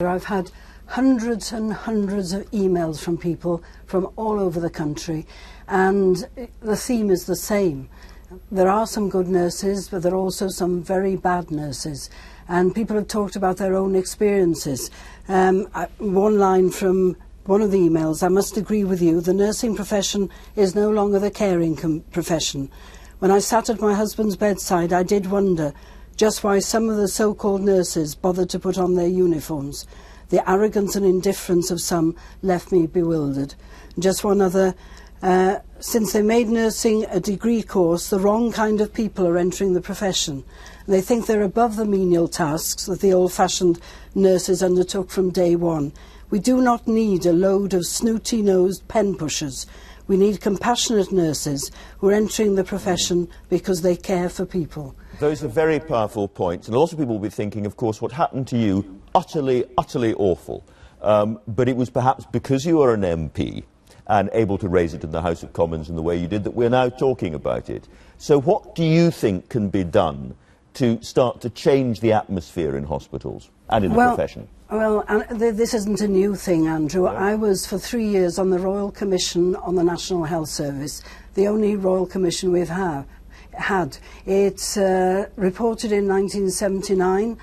I've had hundreds and hundreds of emails from people from all over the country, and the theme is the same. There are some good nurses, but there are also some very bad nurses, and people have talked about their own experiences. One line from one of the emails: "I must agree with you, the nursing profession is no longer the caring profession. When I sat at my husband's bedside, I did wonder just why some of the so-called nurses bothered to put on their uniforms. The arrogance and indifference of some left me bewildered." Just one other: since they made nursing a degree course, the wrong kind of people are entering the profession. They think they're above the menial tasks that the old-fashioned nurses undertook from day one. We do not need a load of snooty-nosed pen pushers. We need compassionate nurses who are entering the profession because they care for people. Those are very powerful points, and a lot of people will be thinking, of course, what happened to you, utterly, utterly awful. But it was perhaps because you were an MP and able to raise it in the House of Commons in the way you did that we're now talking about it. So what do you think can be done to start to change the atmosphere in hospitals and in the profession? Well, this isn't a new thing, Andrew. No. I was for 3 years on the Royal Commission on the National Health Service, the only Royal Commission we've had. It's reported in 1979.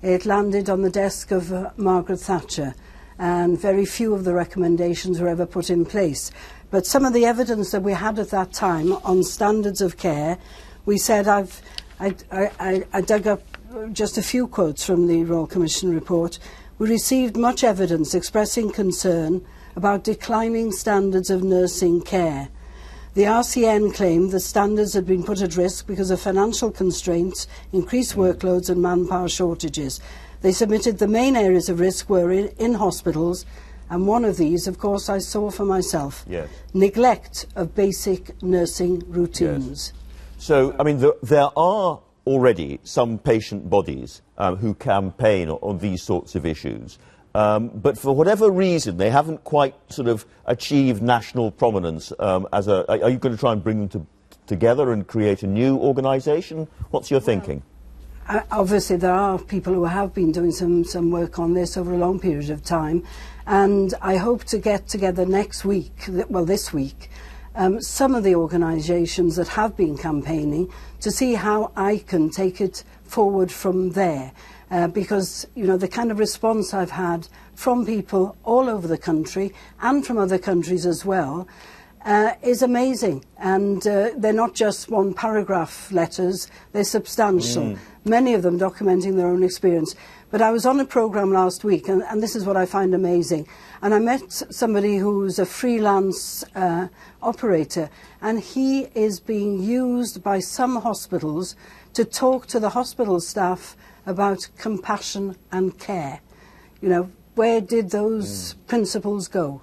It landed on the desk of Margaret Thatcher, and very few of the recommendations were ever put in place. But some of the evidence that we had at that time on standards of care, we said, I dug up just a few quotes from the Royal Commission report. We received much evidence expressing concern about declining standards of nursing care. The RCN claimed the standards had been put at risk because of financial constraints, increased workloads and manpower shortages. They submitted the main areas of risk were in hospitals, and one of these, of course, I saw for myself. Yes. Neglect of basic nursing routines. Yes. So, I mean, there are already some patient bodies who campaign on these sorts of issues. But for whatever reason, they haven't quite sort of achieved national prominence. Are you going to try and bring them together and create a new organisation? What's your thinking? Obviously, there are people who have been doing some work on this over a long period of time, and I hope to get together next week, well, this week, some of the organisations that have been campaigning to see how I can take it forward from there. Because, you know, the kind of response I've had from people all over the country and from other countries as well is amazing. And they're not just one paragraph letters, they're substantial. Many of them documenting their own experience. But I was on a programme last week, and this is what I find amazing. And I met somebody who's a freelance operator, and he is being used by some hospitals to talk to the hospital staff about compassion and care. You know, where did those principles go?